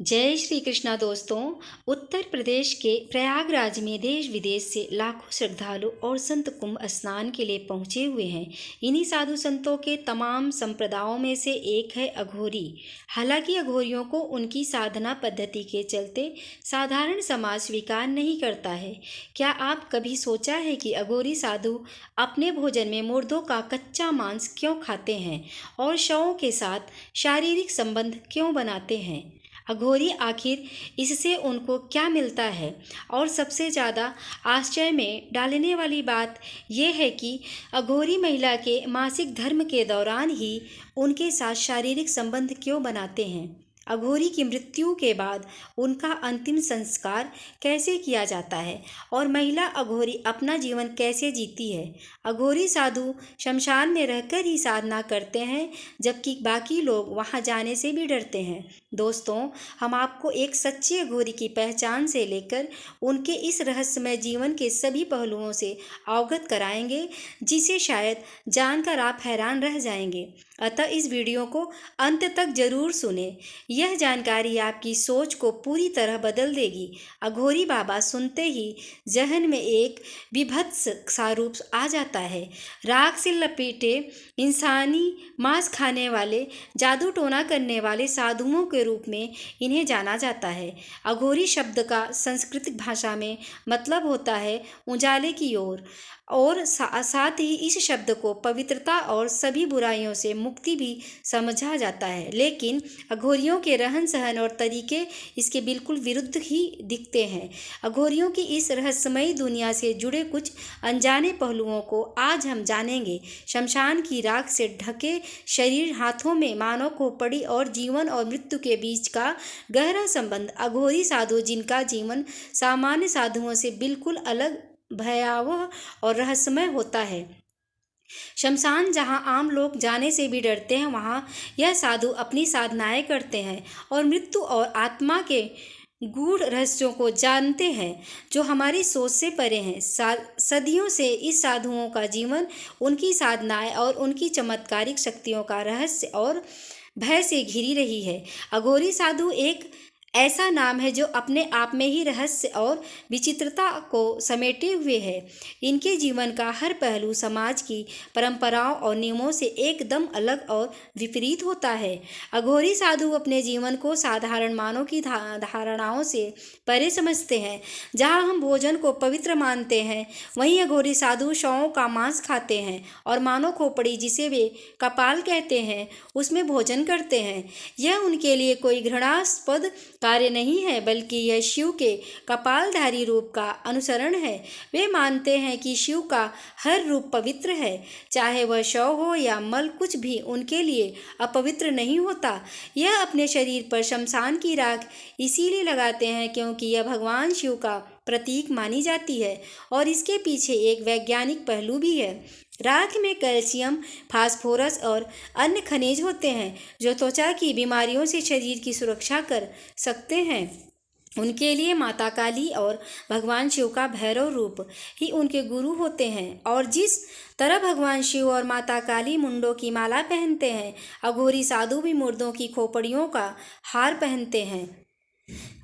जय श्री कृष्णा दोस्तों। उत्तर प्रदेश के प्रयागराज में देश विदेश से लाखों श्रद्धालु और संत कुंभ स्नान के लिए पहुंचे हुए हैं। इन्हीं साधु संतों के तमाम संप्रदायों में से एक है अघोरी। हालांकि अघोरियों को उनकी साधना पद्धति के चलते साधारण समाज स्वीकार नहीं करता है। क्या आप कभी सोचा है कि अघोरी साधु अपने भोजन में मुर्दों का कच्चा मांस क्यों खाते हैं और शवों के साथ शारीरिक संबंध क्यों बनाते हैं? अघोरी आखिर इससे उनको क्या मिलता है? और सबसे ज़्यादा आश्चर्य में डालने वाली बात यह है कि अघोरी महिला के मासिक धर्म के दौरान ही उनके साथ शारीरिक संबंध क्यों बनाते हैं? अघोरी की मृत्यु के बाद उनका अंतिम संस्कार कैसे किया जाता है और महिला अघोरी अपना जीवन कैसे जीती है? अघोरी साधु शमशान में रहकर ही साधना करते हैं, जबकि बाकी लोग वहां जाने से भी डरते हैं। दोस्तों, हम आपको एक सच्ची अघोरी की पहचान से लेकर उनके इस रहस्यमय जीवन के सभी पहलुओं से अवगत कराएंगे, जिसे शायद जानकर आप हैरान रह जाएंगे। अतः इस वीडियो को अंत तक जरूर सुने। यह जानकारी आपकी सोच को पूरी तरह बदल देगी। अघोरी बाबा सुनते ही जहन में एक विभत्स सा रूप आ जाता है। राख से लपेटे इंसानी मांस खाने वाले, जादू टोना करने वाले साधुओं के रूप में इन्हें जाना जाता है। अघोरी शब्द का संस्कृत भाषा में मतलब होता है उजाले की ओर, और साथ ही इस शब्द को पवित्रता और सभी बुराइयों से मुक्ति भी समझा जाता है। लेकिन अघोरियों के रहन सहन और तरीके इसके बिल्कुल विरुद्ध ही दिखते हैं। अघोरियों की इस रहस्यमयी दुनिया से जुड़े कुछ अनजाने पहलुओं को आज हम जानेंगे। शमशान की राख से ढके शरीर, हाथों में मानव खोपड़ी और जीवन और मृत्यु के बीच का गहरा संबंध। अघोरी साधु जिनका जीवन सामान्य साधुओं से बिल्कुल अलग, भयावह और रहस्यमय होता है। शमशान जहां आम लोग जाने से भी डरते हैं, वहां यह साधु अपनी साधनाएं करते हैं और मृत्यु और आत्मा के गूढ़ रहस्यों को जानते हैं, जो हमारी सोच से परे हैं। सदियों से इस साधुओं का जीवन उनकी साधनाएं और उनकी चमत्कारिक शक्तियों का रहस्य और भय से घिरी रही है। अघोरी साधु एक ऐसा नाम है जो अपने आप में ही रहस्य और विचित्रता को समेटे हुए है। इनके जीवन का हर पहलू समाज की परंपराओं और नियमों से एकदम अलग और विपरीत होता है। अघोरी साधु अपने जीवन को साधारण मानव की धारणाओं से परे समझते हैं। जहाँ हम भोजन को पवित्र मानते हैं, वहीं अघोरी साधु शवों का मांस खाते हैं और मानव खोपड़ी, जिसे वे कपाल कहते हैं, उसमें भोजन करते हैं। यह उनके लिए कोई घृणास्पद कार्य नहीं है, बल्कि यह शिव के कपालधारी रूप का अनुसरण है। वे मानते हैं कि शिव का हर रूप पवित्र है, चाहे वह शव हो या मल, कुछ भी उनके लिए अपवित्र नहीं होता। यह अपने शरीर पर शमशान की राख इसीलिए लगाते हैं क्योंकि यह भगवान शिव का प्रतीक मानी जाती है, और इसके पीछे एक वैज्ञानिक पहलू भी है। राख में कैल्शियम, फास्फोरस और अन्य खनिज होते हैं, जो त्वचा की बीमारियों से शरीर की सुरक्षा कर सकते हैं। उनके लिए माता काली और भगवान शिव का भैरव रूप ही उनके गुरु होते हैं, और जिस तरह भगवान शिव और माता काली मुंडों की माला पहनते हैं, अघोरी साधु भी मुर्दों की खोपड़ियों का हार पहनते हैं।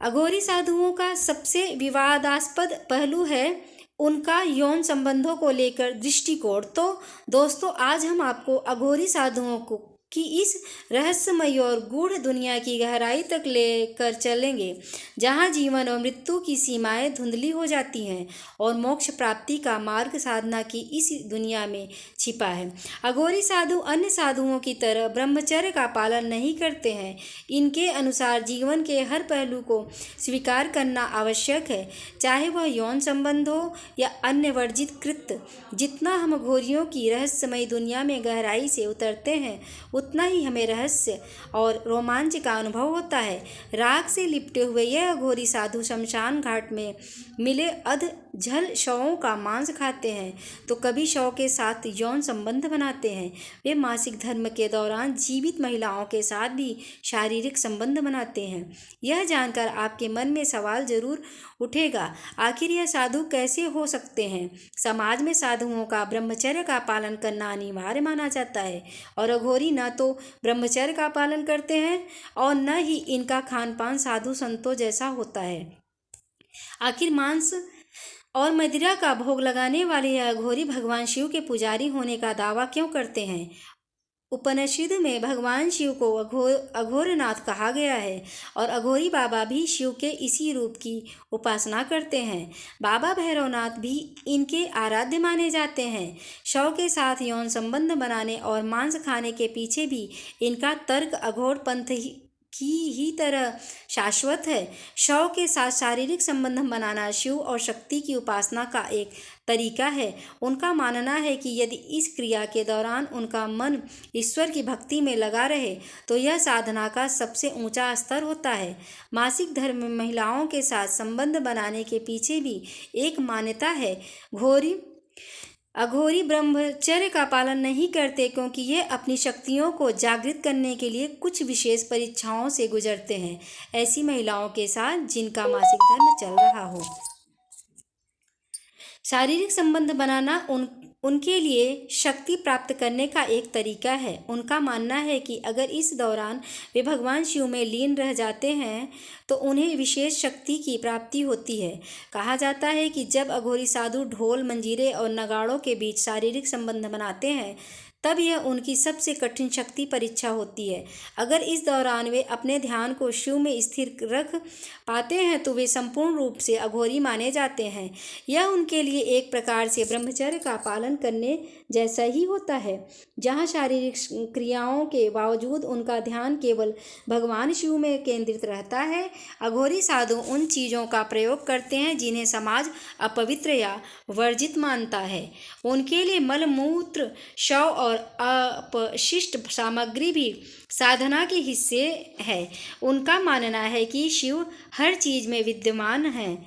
अघोरी साधुओं का सबसे विवादास्पद पहलू है उनका यौन संबंधों को लेकर दृष्टिकोण। तो दोस्तों, आज हम आपको अघोरी साधुओं को की इस रहस्यमय और गूढ़ दुनिया की गहराई तक लेकर चलेंगे, जहां जीवन और मृत्यु की सीमाएं धुंधली हो जाती हैं और मोक्ष प्राप्ति का मार्ग साधना की इस दुनिया में छिपा है। अघोरी साधु अन्य साधुओं की तरह ब्रह्मचर्य का पालन नहीं करते हैं। इनके अनुसार जीवन के हर पहलू को स्वीकार करना आवश्यक है, चाहे वह यौन संबंध हो या अन्य वर्जित कृत्य। जितना हम अघोरियों की रहस्यमय दुनिया में गहराई से उतरते हैं, उतना ही हमें रहस्य और रोमांच का अनुभव होता है। राख से लिपटे हुए यह अघोरी साधु शमशान घाट में मिले अध जल शवों का मांस खाते हैं तो कभी शव के साथ यौन संबंध बनाते हैं। वे मासिक धर्म के दौरान जीवित महिलाओं के साथ भी शारीरिक संबंध बनाते हैं। यह जानकर आपके मन में सवाल जरूर उठेगा, आखिर यह साधु कैसे हो सकते हैं? समाज में साधुओं का ब्रह्मचर्य का पालन करना अनिवार्य माना जाता है और अघोरी न तो ब्रह्मचर्य का पालन करते हैं और न ही इनका खान पान साधु संतों जैसा होता है। आखिर मांस और मदिरा का भोग लगाने वाले यह अघोरी भगवान शिव के पुजारी होने का दावा क्यों करते हैं? उपनिषद में भगवान शिव को अघोरनाथ कहा गया है और अघोरी बाबा भी शिव के इसी रूप की उपासना करते हैं। बाबा भैरवनाथ भी इनके आराध्य माने जाते हैं। शव के साथ यौन संबंध बनाने और मांस खाने के पीछे भी इनका तर्क अघोर पंथ की ही तरह शाश्वत है। शव के साथ शारीरिक संबंध बनाना शिव और शक्ति की उपासना का एक तरीका है। उनका मानना है कि यदि इस क्रिया के दौरान उनका मन ईश्वर की भक्ति में लगा रहे तो यह साधना का सबसे ऊंचा स्तर होता है। मासिक धर्म में महिलाओं के साथ संबंध बनाने के पीछे भी एक मान्यता है। अघोरी ब्रह्मचर्य का पालन नहीं करते क्योंकि ये अपनी शक्तियों को जागृत करने के लिए कुछ विशेष परीक्षाओं से गुजरते हैं। ऐसी महिलाओं के साथ जिनका मासिक धर्म चल रहा हो, शारीरिक संबंध बनाना उनके लिए शक्ति प्राप्त करने का एक तरीका है। उनका मानना है कि अगर इस दौरान वे भगवान शिव में लीन रह जाते हैं तो उन्हें विशेष शक्ति की प्राप्ति होती है। कहा जाता है कि जब अघोरी साधु ढोल, मंजीरे और नगाड़ों के बीच शारीरिक संबंध बनाते हैं तब यह उनकी सबसे कठिन शक्ति परीक्षा होती है। अगर इस दौरान वे अपने ध्यान को शिव में स्थिर रख पाते हैं तो वे संपूर्ण रूप से अघोरी माने जाते हैं। यह उनके लिए एक प्रकार से ब्रह्मचर्य का पालन करने जैसा ही होता है, जहाँ शारीरिक क्रियाओं के बावजूद उनका ध्यान केवल भगवान शिव में केंद्रित रहता है। अघोरी साधु उन चीज़ों का प्रयोग करते हैं जिन्हें समाज अपवित्र या वर्जित मानता है। उनके लिए मल, मूत्र, शव और अपशिष्ट सामग्री भी साधना के हिस्से है। उनका मानना है कि शिव हर चीज में विद्यमान है,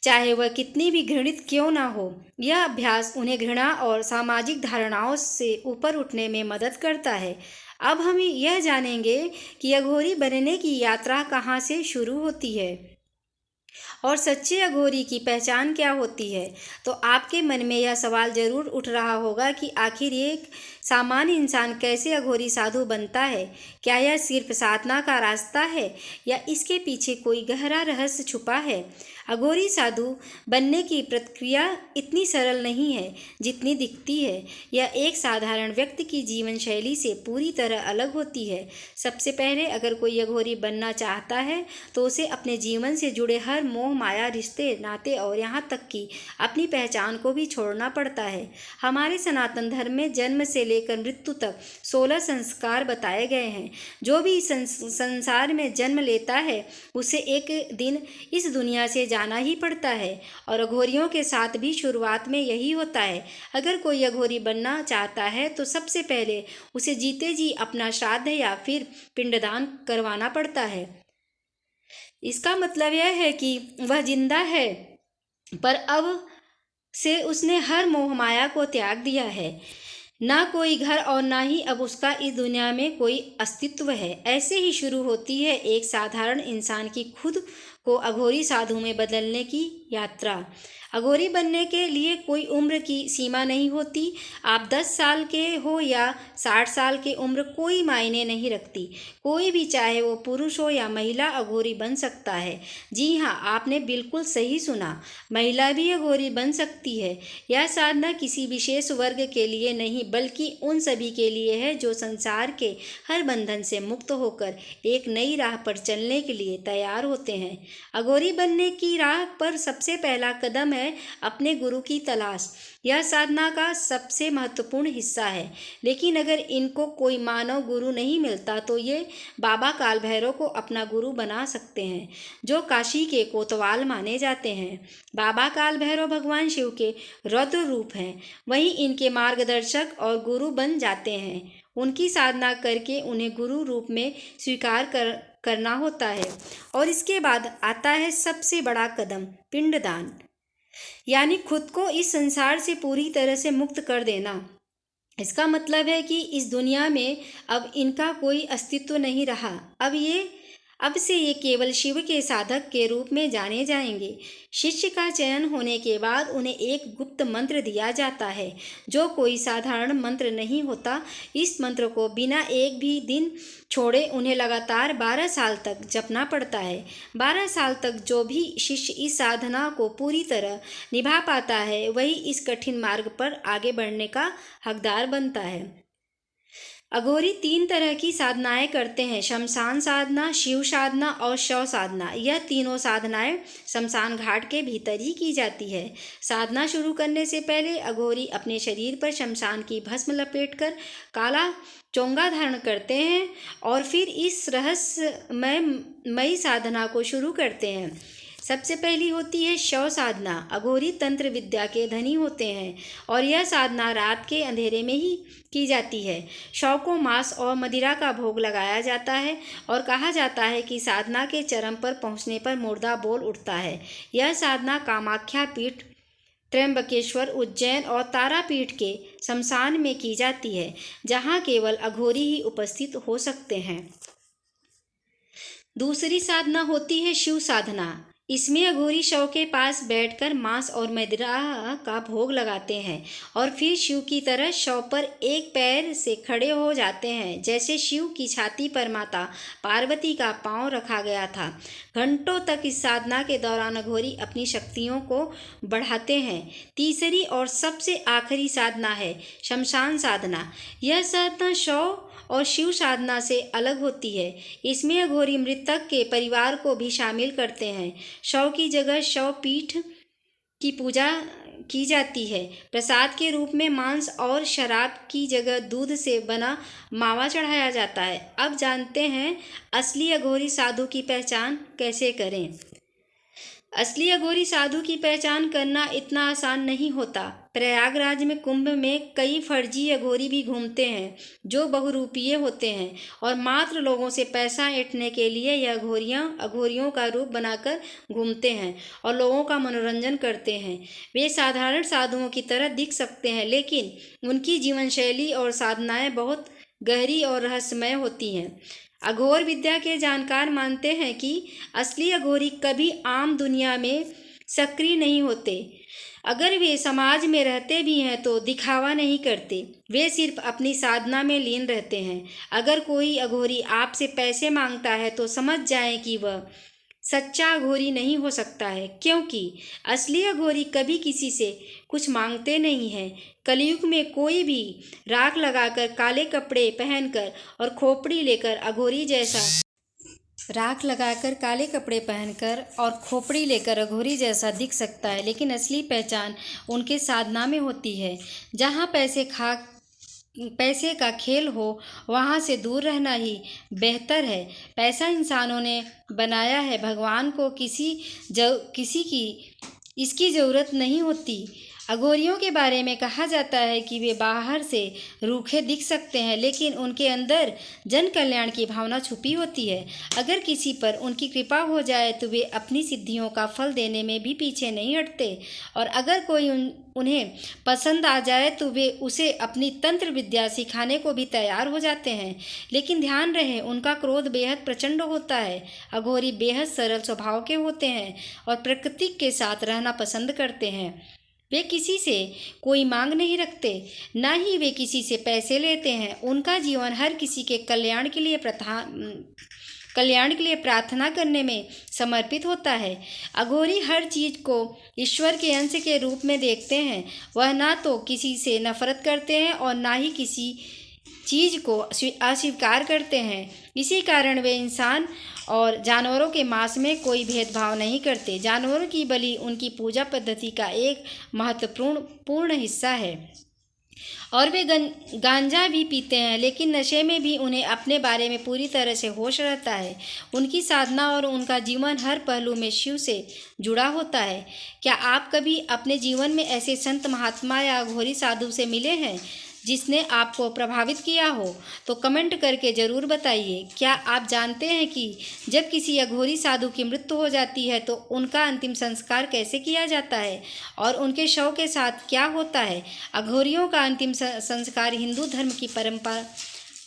चाहे वह कितनी भी घृणित क्यों ना हो। यह अभ्यास उन्हें घृणा और सामाजिक धारणाओं से ऊपर उठने में मदद करता है। अब हम यह जानेंगे कि अघोरी बनने की यात्रा कहाँ से शुरू होती है और सच्चे अघोरी की पहचान क्या होती है। तो आपके मन में यह सवाल जरूर उठ रहा होगा कि आखिर एक सामान्य इंसान कैसे अघोरी साधु बनता है? क्या यह सिर्फ साधना का रास्ता है या इसके पीछे कोई गहरा रहस्य छुपा है? अघोरी साधु बनने की प्रक्रिया इतनी सरल नहीं है जितनी दिखती है। यह एक साधारण व्यक्ति की जीवन शैली से पूरी तरह अलग होती है। सबसे पहले अगर कोई अघोरी बनना चाहता है तो उसे अपने जीवन से जुड़े हर मोह, माया, रिश्ते, नाते और यहाँ तक कि अपनी पहचान को भी छोड़ना पड़ता है। हमारे सनातन धर्म में जन्म से लेकर मृत्यु तक 16 संस्कार बताए गए हैं। जो भी संसार में जन्म लेता है उसे एक दिन इस दुनिया से जाना ही पड़ता है और अघोरियों के साथ भी शुरुआत में यही होता है। अगर कोई अघोरी बनना चाहता है तो सबसे पहले उसे जीते जी अपना श्राद्ध या फिर पिंडदान करवाना पड़ता है। इसका मतलब यह है कि वह जिंदा है पर अब से उसने हर मोह माया को त्याग दिया है। ना कोई घर और ना ही अब उसका इस दुनिया में कोई अस्तित्व है। ऐसे ही शुरू होती है एक साधारण इंसान की खुद को अघोरी साधु में बदलने की यात्रा। अघोरी बनने के लिए कोई उम्र की सीमा नहीं होती। आप 10 साल के हो या 60 साल की उम्र कोई मायने नहीं रखती। कोई भी चाहे वो पुरुष हो या महिला अघोरी बन सकता है। जी हाँ, आपने बिल्कुल सही सुना, महिला भी अघोरी बन सकती है। यह साधना किसी विशेष वर्ग के लिए नहीं बल्कि उन सभी के लिए है जो संसार के हर बंधन से मुक्त होकर एक नई राह पर चलने के लिए तैयार होते हैं। अघोरी बनने की राह पर सबसे पहला कदम है अपने गुरु की तलाश। यह साधना का सबसे महत्वपूर्ण हिस्सा है। लेकिन अगर इनको कोई मानव गुरु नहीं मिलता तो ये बाबा काल भैरव को अपना गुरु बना सकते हैं, जो काशी के कोतवाल माने जाते हैं। बाबा काल भैरव भगवान शिव के रौद्र रूप हैं, वहीं इनके मार्गदर्शक और गुरु बन जाते हैं। उनकी साधना करके उन्हें गुरु रूप में स्वीकार करना होता है और इसके बाद आता है सबसे बड़ा कदम, पिंडदान। यानी खुद को इस संसार से पूरी तरह से मुक्त कर देना। इसका मतलब है कि इस दुनिया में अब इनका कोई अस्तित्व नहीं रहा। अब से ये केवल शिव के साधक के रूप में जाने जाएंगे। शिष्य का चयन होने के बाद उन्हें एक गुप्त मंत्र दिया जाता है, जो कोई साधारण मंत्र नहीं होता। इस मंत्र को बिना एक भी दिन छोड़े उन्हें लगातार 12 साल तक जपना पड़ता है। 12 साल तक जो भी शिष्य इस साधना को पूरी तरह निभा पाता है, वही इस कठिन मार्ग पर आगे बढ़ने का हकदार बनता है। अघोरी 3 तरह की साधनाएं करते हैं: शमशान साधना, शिव साधना और शव साधना। यह तीनों साधनाएं शमशान घाट के भीतर ही की जाती है। साधना शुरू करने से पहले अघोरी अपने शरीर पर शमशान की भस्म लपेटकर काला चोंगा धारण करते हैं और फिर इस रहस्यमयी साधना को शुरू करते हैं। सबसे पहली होती है शव साधना। अघोरी तंत्र विद्या के धनी होते हैं और यह साधना रात के अंधेरे में ही की जाती है। शव को मांस और मदिरा का भोग लगाया जाता है और कहा जाता है कि साधना के चरम पर पहुंचने पर मुर्दा बोल उठता है। यह साधना कामाख्या पीठ, त्र्यंबकेश्वर, उज्जैन और तारापीठ के शमशान में की जाती है, जहां केवल अघोरी ही उपस्थित हो सकते हैं। दूसरी साधना होती है शिव साधना। इसमें अघोरी शव के पास बैठकर मांस और मदिरा का भोग लगाते हैं और फिर शिव की तरह शव पर एक पैर से खड़े हो जाते हैं, जैसे शिव की छाती पर माता पार्वती का पांव रखा गया था। घंटों तक इस साधना के दौरान अघोरी अपनी शक्तियों को बढ़ाते हैं। तीसरी और सबसे आखिरी साधना है शमशान साधना। यह साधना शव और शिव साधना से अलग होती है। इसमें अघोरी मृतक के परिवार को भी शामिल करते हैं। शव की जगह शव पीठ की पूजा की जाती है। प्रसाद के रूप में मांस और शराब की जगह दूध से बना मावा चढ़ाया जाता है। अब जानते हैं असली अघोरी साधु की पहचान कैसे करें। असली अघोरी साधु की पहचान करना इतना आसान नहीं होता। प्रयागराज में कुंभ में कई फर्जी अघोरी भी घूमते हैं, जो बहुरूपीय होते हैं और मात्र लोगों से पैसा ऐंठने के लिए यह अघोरियों का रूप बनाकर घूमते हैं और लोगों का मनोरंजन करते हैं। वे साधारण साधुओं की तरह दिख सकते हैं, लेकिन उनकी जीवन शैली और साधनाएं बहुत गहरी और रहस्यमय होती हैं। अघोर विद्या के जानकार मानते हैं कि असली अघोरी कभी आम दुनिया में सक्रिय नहीं होते। अगर वे समाज में रहते भी हैं तो दिखावा नहीं करते, वे सिर्फ अपनी साधना में लीन रहते हैं। अगर कोई अघोरी आपसे पैसे मांगता है तो समझ जाएं कि वह सच्चा अघोरी नहीं हो सकता है, क्योंकि असली अघोरी कभी किसी से कुछ मांगते नहीं हैं। कलयुग में कोई भी राख लगाकर, काले कपड़े पहनकर और खोपड़ी लेकर अघोरी जैसा दिख सकता है, लेकिन असली पहचान उनके साधना में होती है। जहाँ पैसे का खेल हो, वहाँ से दूर रहना ही बेहतर है। पैसा इंसानों ने बनाया है, भगवान को किसी की इसकी ज़रूरत नहीं होती। अघोरियों के बारे में कहा जाता है कि वे बाहर से रूखे दिख सकते हैं, लेकिन उनके अंदर जन कल्याण की भावना छुपी होती है। अगर किसी पर उनकी कृपा हो जाए तो वे अपनी सिद्धियों का फल देने में भी पीछे नहीं हटते, और अगर कोई उन्हें पसंद आ जाए तो वे उसे अपनी तंत्र विद्या सिखाने को भी तैयार हो जाते हैं। लेकिन ध्यान रहे, उनका क्रोध बेहद प्रचंड होता है। अघोरी बेहद सरल स्वभाव के होते हैं और प्रकृति के साथ रहना पसंद करते हैं। वे किसी से कोई मांग नहीं रखते, ना ही वे किसी से पैसे लेते हैं। उनका जीवन हर किसी के कल्याण के लिए प्रार्थना करने में समर्पित होता है। अघोरी हर चीज़ को ईश्वर के अंश के रूप में देखते हैं। वह ना तो किसी से नफरत करते हैं और ना ही किसी चीज़ को अस्वीकार करते हैं। इसी कारण वे इंसान और जानवरों के मांस में कोई भेदभाव नहीं करते। जानवरों की बलि उनकी पूजा पद्धति का एक महत्वपूर्ण हिस्सा है। और वे गांजा भी पीते हैं, लेकिन नशे में भी उन्हें अपने बारे में पूरी तरह से होश रहता है। उनकी साधना और उनका जीवन हर पहलू में शिव से जुड़ा होता है। क्या आप कभी अपने जीवन में ऐसे संत, महात्मा या अघोरी साधु से मिले हैं जिसने आपको प्रभावित किया हो तो कमेंट करके ज़रूर बताइए। क्या आप जानते हैं कि जब किसी अघोरी साधु की मृत्यु हो जाती है तो उनका अंतिम संस्कार कैसे किया जाता है और उनके शव के साथ क्या होता है? अघोरियों का अंतिम संस्कार हिंदू धर्म की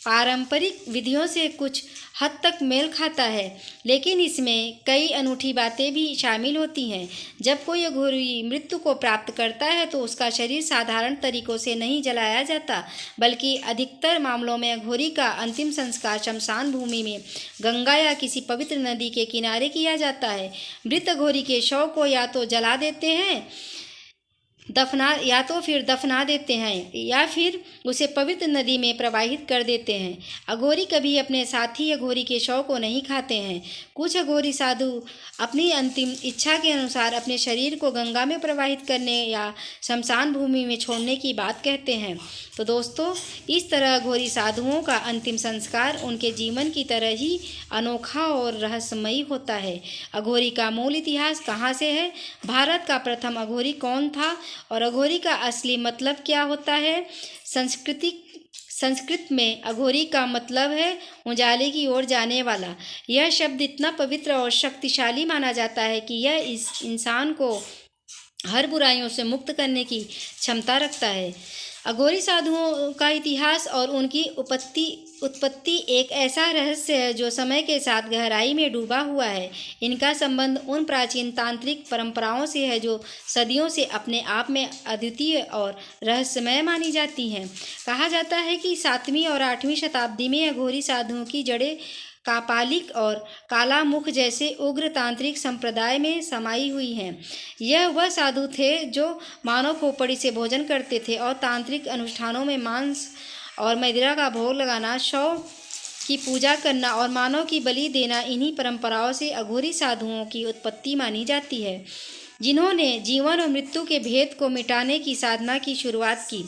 पारंपरिक विधियों से कुछ हद तक मेल खाता है, लेकिन इसमें कई अनूठी बातें भी शामिल होती हैं। जब कोई अघोरी मृत्यु को प्राप्त करता है तो उसका शरीर साधारण तरीकों से नहीं जलाया जाता, बल्कि अधिकतर मामलों में अघोरी का अंतिम संस्कार शमशान भूमि में गंगा या किसी पवित्र नदी के किनारे किया जाता है। मृत अघोरी के शव को या तो जला देते हैं दफना देते हैं या फिर उसे पवित्र नदी में प्रवाहित कर देते हैं। अघोरी कभी अपने साथी अघोरी के शव को नहीं खाते हैं। कुछ अघोरी साधु अपनी अंतिम इच्छा के अनुसार अपने शरीर को गंगा में प्रवाहित करने या शमशान भूमि में छोड़ने की बात कहते हैं। तो दोस्तों, इस तरह अघोरी साधुओं का अंतिम संस्कार उनके जीवन की तरह ही अनोखा और रहस्यमयी होता है। अघोरी का मूल इतिहास कहाँ से है? भारत का प्रथम अघोरी कौन था और अघोरी का असली मतलब क्या होता है? संस्कृत में अघोरी का मतलब है उजाले की ओर जाने वाला। यह शब्द इतना पवित्र और शक्तिशाली माना जाता है कि यह इस इंसान को हर बुराइयों से मुक्त करने की क्षमता रखता है। अघोरी साधुओं का इतिहास और उनकी उत्पत्ति एक ऐसा रहस्य है जो समय के साथ गहराई में डूबा हुआ है। इनका संबंध उन प्राचीन तांत्रिक परंपराओं से है जो सदियों से अपने आप में अद्वितीय और रहस्यमय मानी जाती हैं। कहा जाता है कि 7वीं और 8वीं शताब्दी में अघोरी साधुओं की जड़ें कापालिक और कालामुख जैसे उग्र तांत्रिक संप्रदाय में समाई हुई हैं। यह वह साधु थे जो मानव खोपड़ी से भोजन करते थे और तांत्रिक अनुष्ठानों में मांस और मदिरा का भोग लगाना, शव की पूजा करना और मानव की बलि देना इन्हीं परंपराओं से अघोरी साधुओं की उत्पत्ति मानी जाती है, जिन्होंने जीवन और मृत्यु के भेद को मिटाने की साधना की शुरुआत की।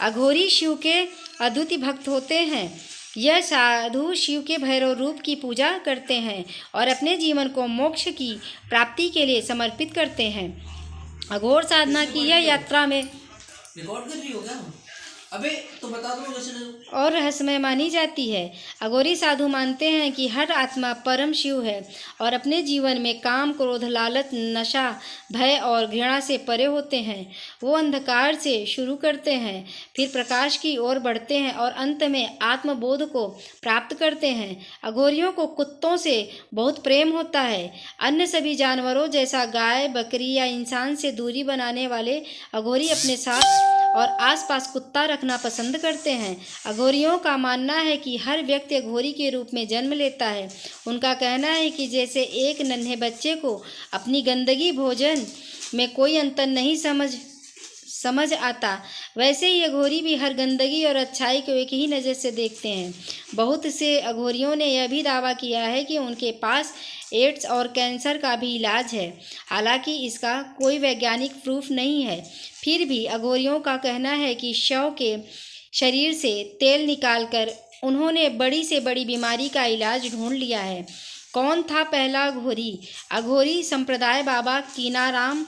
अघोरी शिव के अद्वितीय भक्त होते हैं। यह साधु शिव के भैरव रूप की पूजा करते हैं और अपने जीवन को मोक्ष की प्राप्ति के लिए समर्पित करते हैं। अघोर साधना की यह यात्रा में रिकॉर्ड कर रही हो क्या? अबे तो बता दो कैसे और रहस्यमय मानी जाती है। अघोरी साधु मानते हैं कि हर आत्मा परम शिव है और अपने जीवन में काम, क्रोध, लालच, नशा, भय और घृणा से परे होते हैं। वो अंधकार से शुरू करते हैं, फिर प्रकाश की ओर बढ़ते हैं और अंत में आत्मबोध को प्राप्त करते हैं। अघोरियों को कुत्तों से बहुत प्रेम होता है। अन्य सभी जानवरों जैसा गाय, बकरी या इंसान से दूरी बनाने वाले अघोरी अपने साथ और आसपास कुत्ता रखना पसंद करते हैं। अघोरियों का मानना है कि हर व्यक्ति अघोरी के रूप में जन्म लेता है। उनका कहना है कि जैसे एक नन्हे बच्चे को अपनी गंदगी भोजन में कोई अंतर नहीं समझ आता, वैसे ही अघोरी भी हर गंदगी और अच्छाई को एक ही नज़र से देखते हैं। बहुत से अघोरियों ने यह भी दावा किया है कि उनके पास एड्स और कैंसर का भी इलाज है, हालांकि इसका कोई वैज्ञानिक प्रूफ नहीं है। फिर भी अघोरियों का कहना है कि शव के शरीर से तेल निकालकर उन्होंने बड़ी से बड़ी बीमारी का इलाज ढूंढ लिया है। कौन था पहला अघोरी? अघोरी संप्रदाय बाबा कीनाराम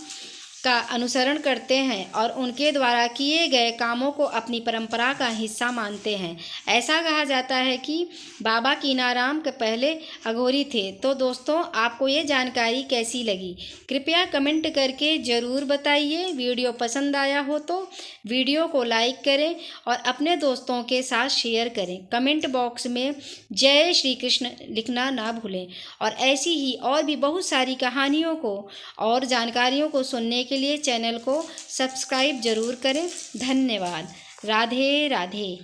का अनुसरण करते हैं और उनके द्वारा किए गए कामों को अपनी परंपरा का हिस्सा मानते हैं। ऐसा कहा जाता है कि बाबा कीनाराम के पहले अघोरी थे। तो दोस्तों, आपको ये जानकारी कैसी लगी? कृपया कमेंट करके ज़रूर बताइए। वीडियो पसंद आया हो तो वीडियो को लाइक करें और अपने दोस्तों के साथ शेयर करें। कमेंट बॉक्स में जय श्री कृष्ण लिखना ना भूलें और ऐसी ही और भी बहुत सारी कहानियों को और जानकारियों को सुनने के लिए चैनल को सब्सक्राइब जरूर करें। धन्यवाद। राधे राधे।